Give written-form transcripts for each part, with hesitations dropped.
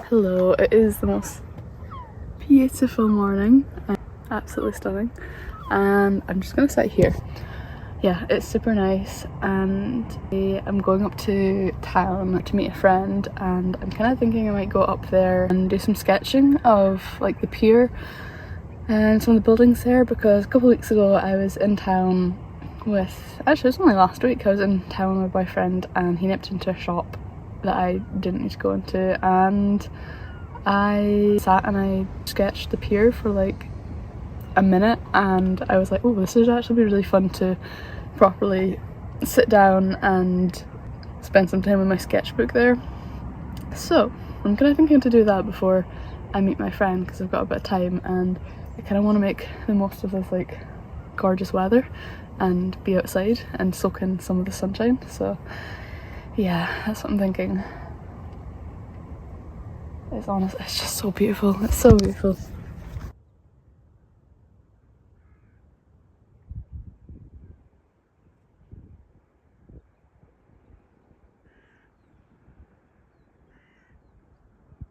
Hello, it is the most beautiful morning, absolutely stunning, and I'm just gonna sit here. Yeah, it's super nice, and I'm going up to town to meet a friend, and I'm kind of thinking I might go up there and do some sketching of like the pier and some of the buildings there, because a couple of weeks ago I was in town with, actually it was only last week, I was in town with my boyfriend and he nipped into a shop that I didn't need to go into, and I sat and I sketched the pier for like a minute, and I was like, oh, this would actually be really fun to properly sit down and spend some time with my sketchbook there. So I'm kind of thinking to do that before I meet my friend, because I've got a bit of time and I kind of want to make the most of this like gorgeous weather and be outside and soak in some of the sunshine. So yeah, that's what I'm thinking. It's honest, it's just so beautiful. It's so beautiful.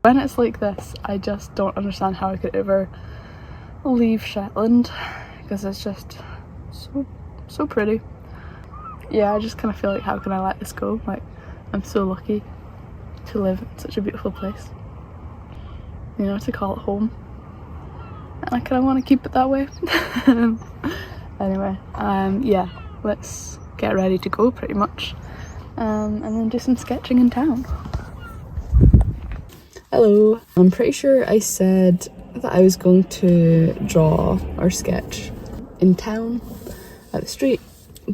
When it's like this, I just don't understand how I could ever leave Shetland, because it's just so pretty. Yeah, I just kind of feel like, how can I let this go? Like, I'm so lucky to live in such a beautiful place, you know, to call it home, and I kind of want to keep it that way. Anyway, yeah, let's get ready to go pretty much, and then do some sketching in town. Hello. I'm pretty sure I said that I was going to draw or sketch in town at the street,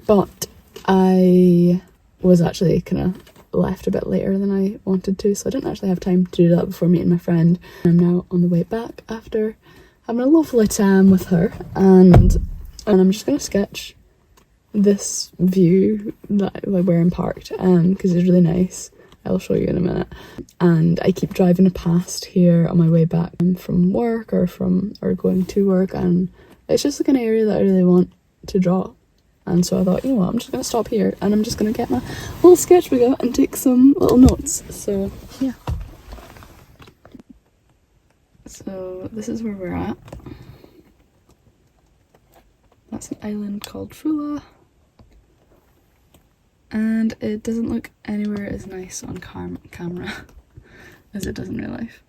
but I was actually kind of left a bit later than I wanted to, so I didn't actually have time to do that before meeting my friend. I'm now on the way back after having a lovely time with her, and I'm just going to sketch this view that where I'm parked, because it's really nice. I'll show you in a minute. And I keep driving past here on my way back from work or going to work, and it's just like an area that I really want to draw. And so I thought, you know what, I'm just going to stop here and I'm just going to get my little sketchbook out and take some little notes. So yeah. So this is where we're at. That's an island called Fula. And it doesn't look anywhere as nice on camera as it does in real life.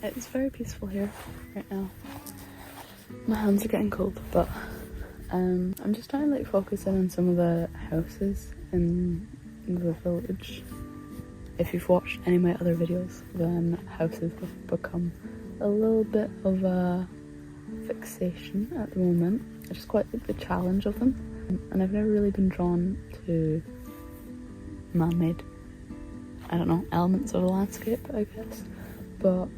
It's very peaceful here right now. My hands are getting cold, but I'm just trying to like focus in on some of the houses in the village. If you've watched any of my other videos, then houses have become a little bit of a fixation at the moment. I just quite like the challenge of them, and I've never really been drawn to man-made, I don't know, elements of a landscape, I guess. But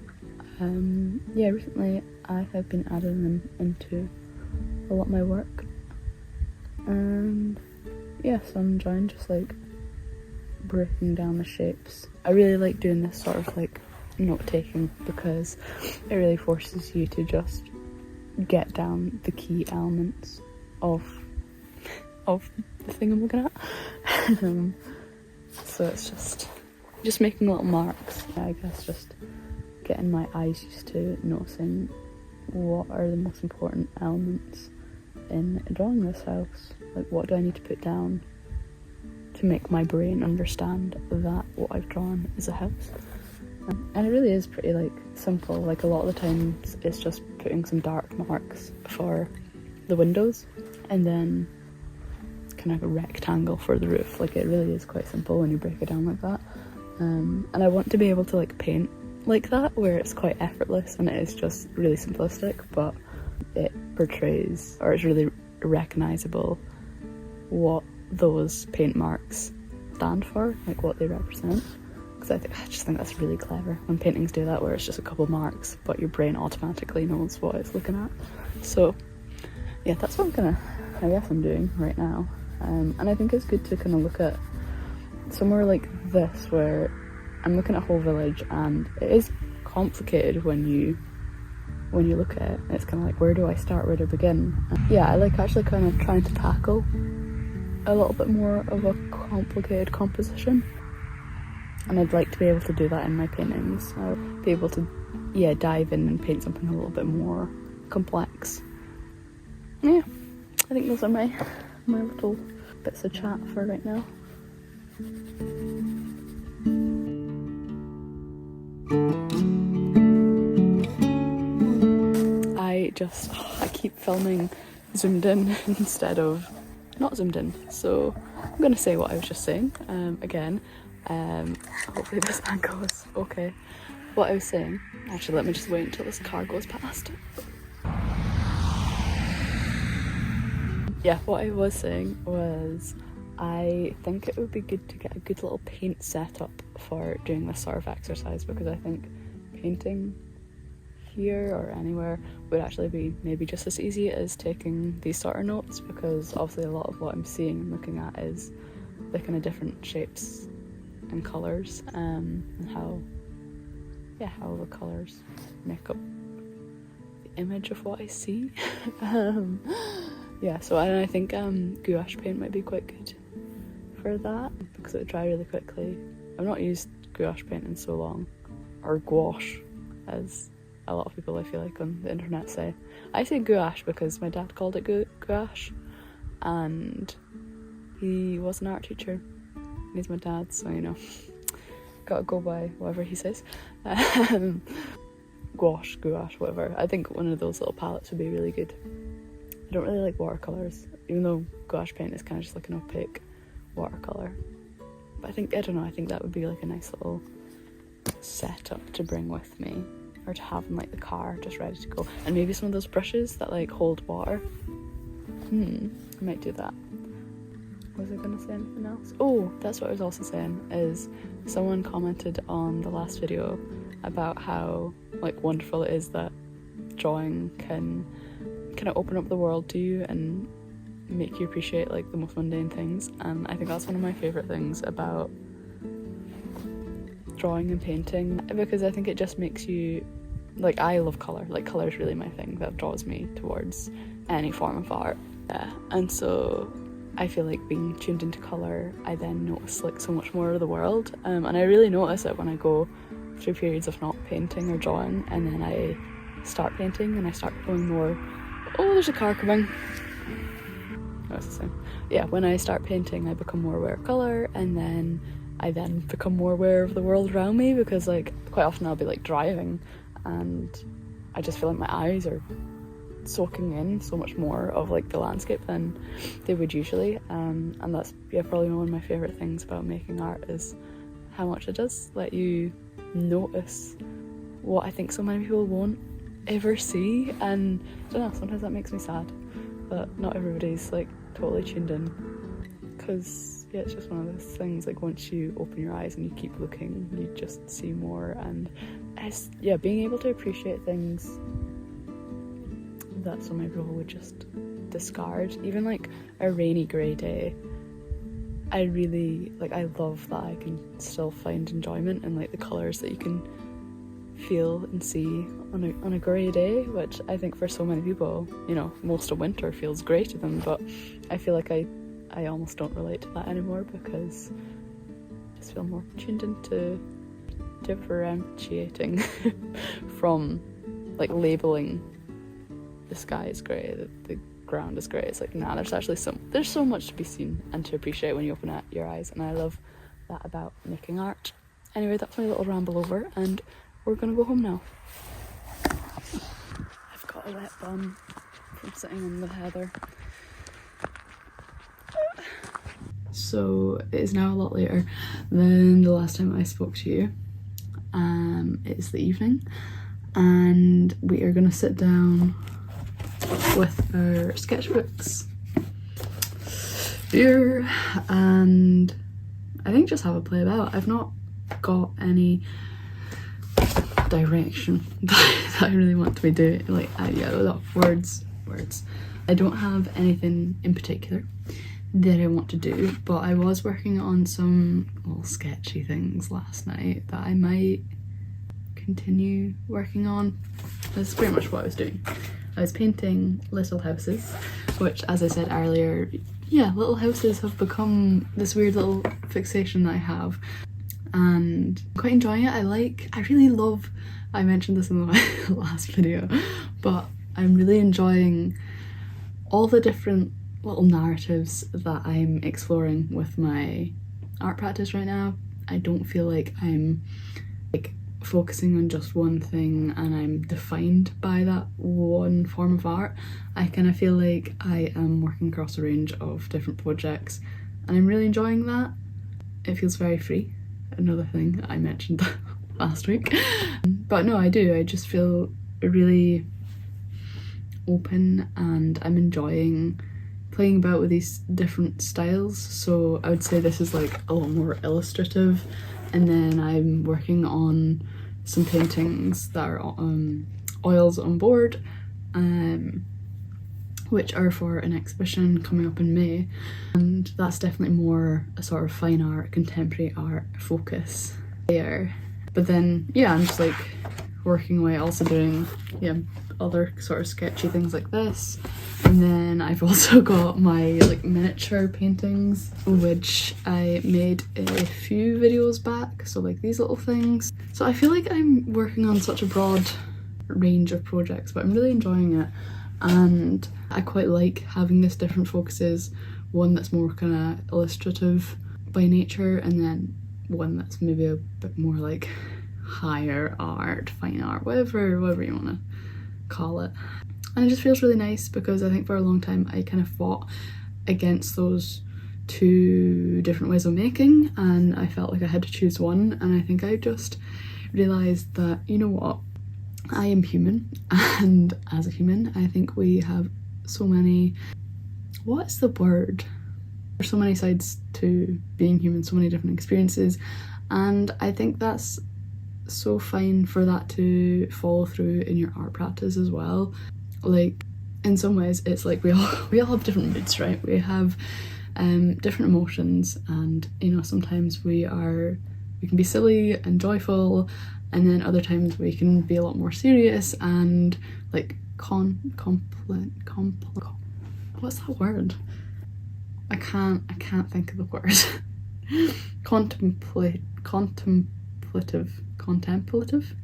yeah, recently I have been adding them into a lot of my work, and yeah, so I'm enjoying just like breaking down the shapes. I really like doing this sort of like note taking, because it really forces you to just get down the key elements of the thing I'm looking at. So it's just making little marks, I guess, just getting my eyes used to noticing what are the most important elements in drawing this house. Like, what do I need to put down to make my brain understand that what I've drawn is a house. And it really is pretty like simple. Like, a lot of the times it's just putting some dark marks before the windows, and then kind of a rectangle for the roof. Like, it really is quite simple when you break it down like that. And I want to be able to like paint like that, where it's quite effortless and it is just really simplistic, but it portrays, or it's really recognisable what those paint marks stand for, like what they represent. Because I just think that's really clever when paintings do that, where it's just a couple marks but your brain automatically knows what it's looking at. So yeah, that's what I'm doing right now. And I think it's good to kind of look at somewhere like this, where I'm looking at a whole village, and it is complicated when you look at it. It's kind of like, where do I start, where do I begin? Yeah, I like actually kind of trying to tackle a little bit more of a complicated composition, and I'd like to be able to do that in my paintings. I'll be able to dive in and paint something a little bit more complex. Yeah, I think those are my little bits of chat for right now. I keep filming zoomed in instead of not zoomed in, so I'm gonna say what I was just saying again. Hopefully this angle is okay. What I was saying, actually let me just wait until this car goes past. Yeah, what I was saying was, I think it would be good to get a good little paint setup for doing this sort of exercise, because I think painting here or anywhere would actually be maybe just as easy as taking these sort of notes, because obviously a lot of what I'm seeing and looking at is the kind of different shapes and colours, and how the colours make up the image of what I see. Yeah, so I think gouache paint might be quite good for that, because it would dry really quickly. I've not used gouache paint in so long, or gouache, as a lot of people I feel like on the internet say. I say gouache because my dad called it gouache, and he was an art teacher. He's my dad, so you know, gotta go by whatever he says. Gouache, whatever. I think one of those little palettes would be really good. I don't really like watercolours, even though gouache paint is kind of just like an opaque watercolour. But I think that would be like a nice little setup to bring with me, or to have in like the car just ready to go. And maybe some of those brushes that like hold water. I might do that. Was I gonna say anything else? Oh, that's what I was also saying, is someone commented on the last video about how like wonderful it is that drawing can kind of open up the world to you and make you appreciate like the most mundane things. And I think that's one of my favourite things about drawing and painting, because I think it just makes you, like, I love colour. Like, colour is really my thing that draws me towards any form of art. Yeah. And so I feel like being tuned into colour, I then notice like so much more of the world, and I really notice it when I go through periods of not painting or drawing, and then I start painting and I start going more. Oh, there's a car coming. Oh, it's the same. Yeah, when I start painting, I become more aware of colour, and then I then become more aware of the world around me, because like quite often I'll be like driving and I just feel like my eyes are soaking in so much more of like the landscape than they would usually, and that's probably one of my favourite things about making art, is how much it does let you notice what I think so many people won't ever see. And I don't know, sometimes that makes me sad that not everybody's like totally tuned in, because yeah, it's just one of those things, like once you open your eyes and you keep looking, you just see more. And it's, being able to appreciate things that so many people would just discard, even like a rainy grey day. I really I love that I can still find enjoyment in like the colours that you can feel and see on a grey day, which I think for so many people, you know, most of winter feels grey to them, but I feel like I almost don't relate to that anymore, because I just feel more tuned into differentiating from like labelling the sky is grey, the ground is grey. It's like, nah, there's so much to be seen and to appreciate when you open up your eyes, and I love that about making art. Anyway, that's my little ramble over, and we're gonna go home now. I've got a wet bum from sitting in the heather. So it is now a lot later than the last time I spoke to you. It's the evening and we are going to sit down with our sketchbooks here and I think just have a play about. I've not got any direction that I really want to be doing, like words. I don't have anything in particular that I want to do, but I was working on some little sketchy things last night that I might continue working on. That's pretty much what I was doing. I was painting little houses, which, as I said earlier, yeah, little houses have become this weird little fixation that I have and I'm quite enjoying it. I really love, I mentioned this in my last video, but I'm really enjoying all the different little narratives that I'm exploring with my art practice right now. I don't feel like I'm like focusing on just one thing and I'm defined by that one form of art. I kind of feel like I am working across a range of different projects and I'm really enjoying that. It feels very free. Another thing I mentioned last week. But no, I do. I just feel really open and I'm enjoying playing about with these different styles. So I would say this is like a lot more illustrative, and then I'm working on some paintings that are oils on board, which are for an exhibition coming up in May, and that's definitely more a sort of fine art, contemporary art focus there. But then yeah, I'm just like working away, also doing other sort of sketchy things like this. And then I've also got my like miniature paintings, which I made a few videos back, so like these little things. So I feel like I'm working on such a broad range of projects, but I'm really enjoying it, and I quite like having this different focuses, one that's more kind of illustrative by nature, and then one that's maybe a bit more like higher art, fine art, whatever you want to call it. And it just feels really nice because I think for a long time I kind of fought against those two different ways of making and I felt like I had to choose one, and I think I just realised that, you know what, I am human, and as a human I think we have so many, what's the word? There's so many sides to being human, so many different experiences, and I think that's so fine for that to follow through in your art practice as well. Like in some ways it's like we all have different moods, right? We have different emotions, and you know, sometimes we can be silly and joyful, and then other times we can be a lot more serious and like what's that word? I can't think of the word. Contemplative.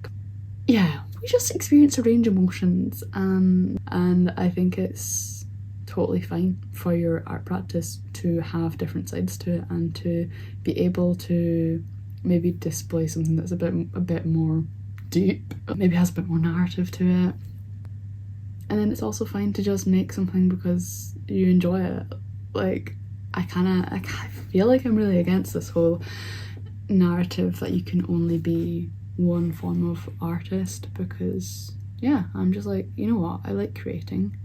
Yeah, we just experience a range of emotions, and I think it's totally fine for your art practice to have different sides to it and to be able to maybe display something that's a bit more deep, maybe has a bit more narrative to it. And then it's also fine to just make something because you enjoy it. Like I feel like I'm really against this whole narrative that you can only be one form of artist, because yeah, I'm just like, you know what, I like creating.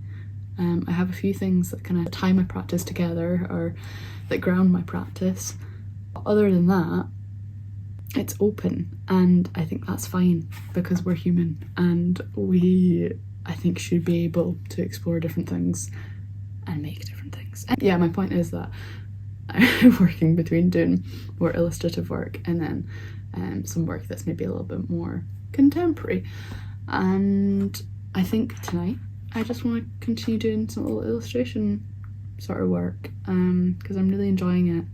I have a few things that kind of tie my practice together or that ground my practice. Other than that, it's open, and I think that's fine because we're human and we, I think, should be able to explore different things and make different things. And yeah, my point is that I'm working between doing more illustrative work and then some work that's maybe a little bit more contemporary. And I think tonight I just want to continue doing some little illustration sort of work because I'm really enjoying it.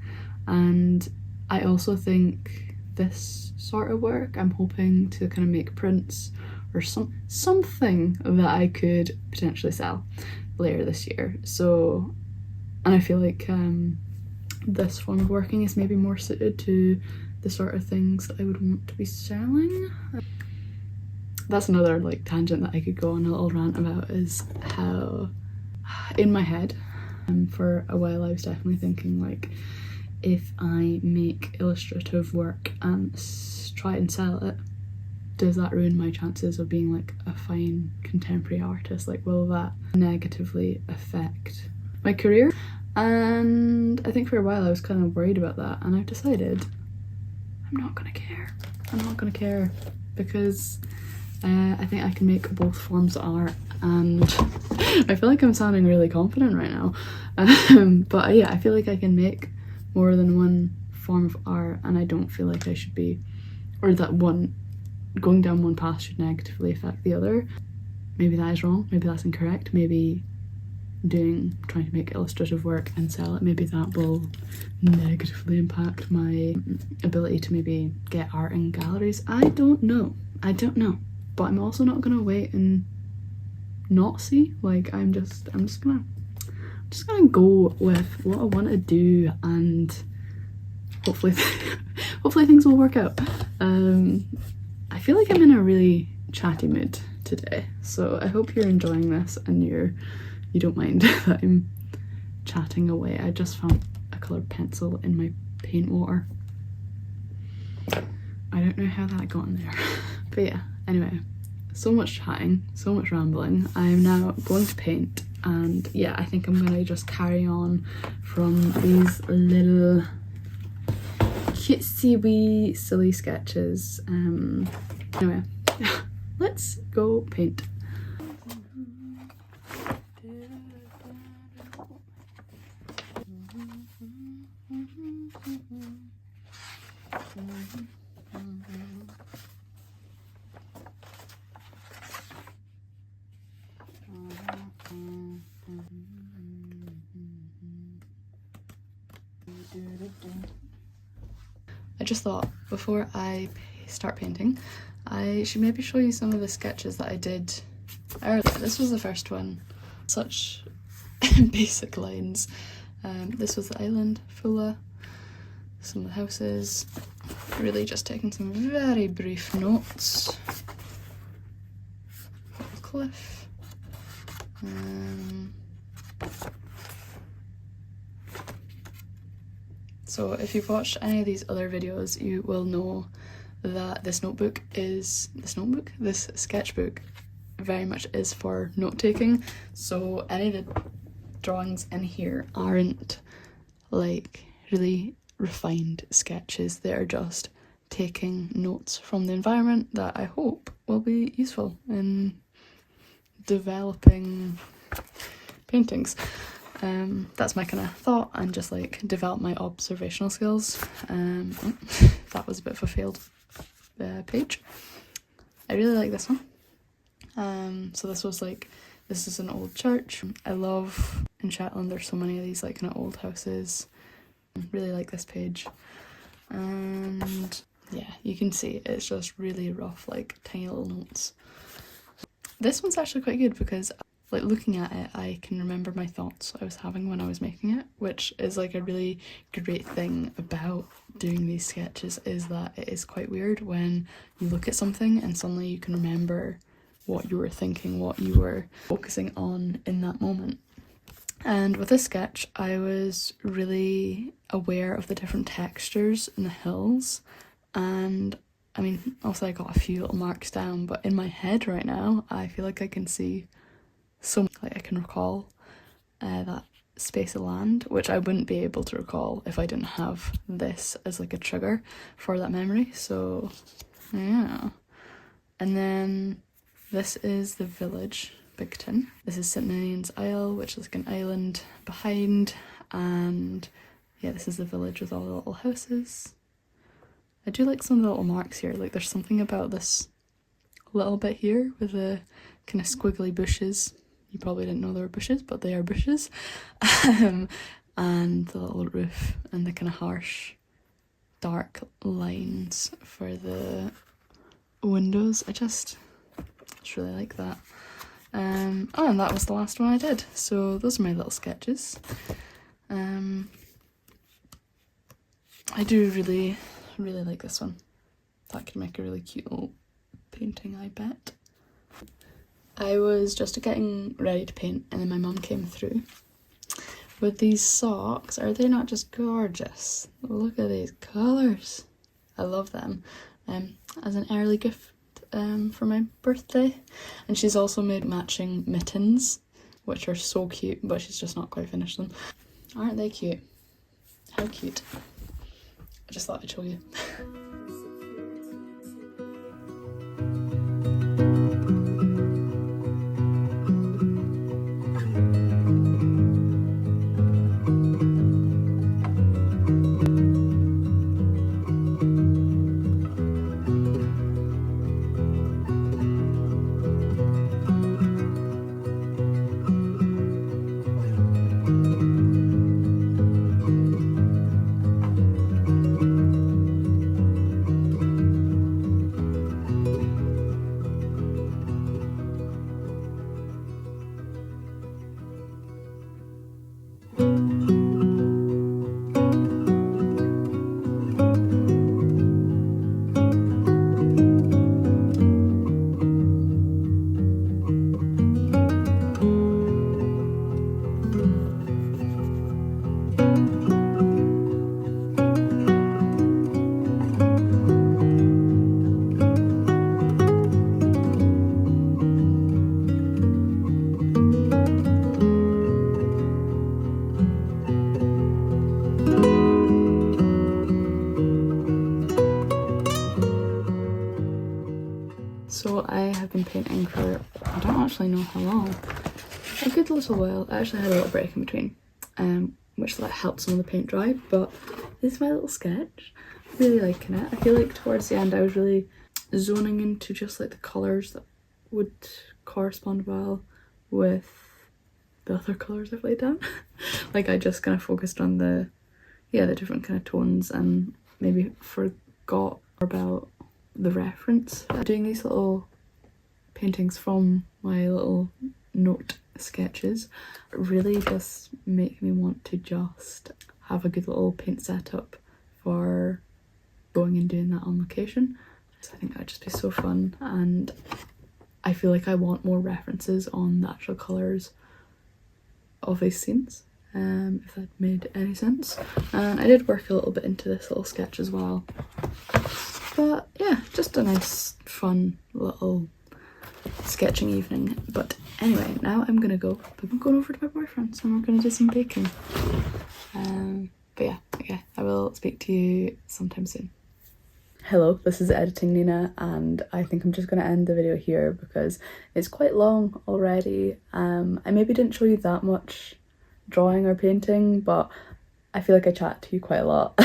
And I also think this sort of work, I'm hoping to kind of make prints or something that I could potentially sell later this year. So, and I feel like this form of working is maybe more suited to the sort of things that I would want to be selling. That's another like tangent that I could go on a little rant about, is how in my head. For a while I was definitely thinking like, if I make illustrative work and try and sell it, does that ruin my chances of being like a fine contemporary artist? Like, will that negatively affect my career? And I think for a while I was kind of worried about that, and I've decided I'm not gonna care. I'm not gonna care, because I think I can make both forms of art, and I feel like I'm sounding really confident right now. But yeah, I feel like I can make more than one form of art, and I don't feel like I should be, or that one, going down one path should negatively affect the other. Maybe that is wrong, maybe that's incorrect, maybe trying to make illustrative work and sell it, maybe that will negatively impact my ability to maybe get art in galleries. I don't know, but I'm also not gonna wait and not see. Like, I'm just gonna go with what I want to do, and hopefully hopefully things will work out. I feel like I'm in a really chatty mood today, so I hope you're enjoying this and you don't mind that I'm chatting away. I just found a coloured pencil in my paint water. I don't know how that got in there. But yeah, anyway, so much chatting, so much rambling. I'm now going to paint, and yeah, I think I'm gonna just carry on from these little cutesy wee silly sketches. Anyway, let's go paint. I just thought before I start painting, I should maybe show you some of the sketches that I did earlier. This was the first one. Such basic lines. This was the island, Fulla, some of the houses. Really just taking some very brief notes. Little cliff. So if you've watched any of these other videos, you will know that this sketchbook very much is for note taking. So any of the drawings in here aren't like really refined sketches. They're just taking notes from the environment that I hope will be useful in developing paintings. That's my kind of thought, and just like develop my observational skills. That was a bit of a failed page. I really like this one. So this is an old church. I love, in Shetland there's so many of these like kind of old houses. Really like this page. And yeah, you can see it's just really rough, like tiny little notes. This one's actually quite good because like looking at it, I can remember my thoughts I was having when I was making it, which is like a really great thing about doing these sketches, is that it is quite weird when you look at something and suddenly you can remember what you were thinking, what you were focusing on in that moment. And with this sketch, I was really aware of the different textures in the hills, and I mean, also I got a few little marks down, but in my head right now, I feel like I can see so much, like I can recall that space of land, which I wouldn't be able to recall if I didn't have this as like a trigger for that memory. So yeah. And then this is the village, Bigton. This is St Ninian's Isle, which is like an island behind, and yeah, this is the village with all the little houses. I do like some of the little marks here, like there's something about this little bit here with the kind of squiggly bushes. You probably didn't know they were bushes, but they are bushes. And the little roof and the kind of harsh, dark lines for the windows. I just really like that. And that was the last one I did. So those are my little sketches. I do really like this one. That could make a really cute little painting, I bet. I was just getting ready to paint and then my mum came through with these socks. Are they not just gorgeous? Look at these colours. I love them. As an early gift for my birthday. And she's also made matching mittens, which are so cute, but she's just not quite finished them. Aren't they cute? How cute. I just thought I'd show you. So I have been painting for, I don't actually know how long, a good little while. I actually had a little break in between, which like helped some of the paint dry, but this is my little sketch. Really liking it. I feel like towards the end I was really zoning into just like the colours that would correspond well with the other colours I've laid down. Like I just kind of focused on the different kind of tones and maybe forgot about the reference. Doing these little paintings from my little note sketches really just make me want to just have a good little paint setup for going and doing that on location. So I think that'd just be so fun, and I feel like I want more references on the actual colours of these scenes, if that made any sense. And I did work a little bit into this little sketch as well. But yeah, just a nice, fun little sketching evening. But anyway, now I'm gonna go. I'm going over to my boyfriend's and we're gonna do some baking. But yeah, okay, I will speak to you sometime soon. Hello, this is Editing Nina, and I think I'm just gonna end the video here because it's quite long already. I maybe didn't show you that much drawing or painting, but I feel like I chat to you quite a lot.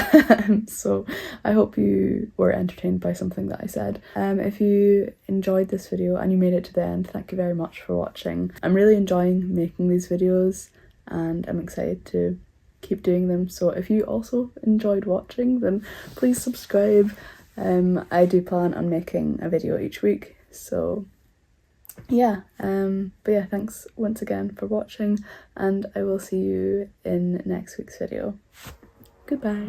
So I hope you were entertained by something that I said. If you enjoyed this video and you made it to the end, thank you very much for watching. I'm really enjoying making these videos and I'm excited to keep doing them. So if you also enjoyed watching, then please subscribe. I do plan on making a video each week, so yeah, but yeah, thanks once again for watching and I will see you in next week's video. Goodbye.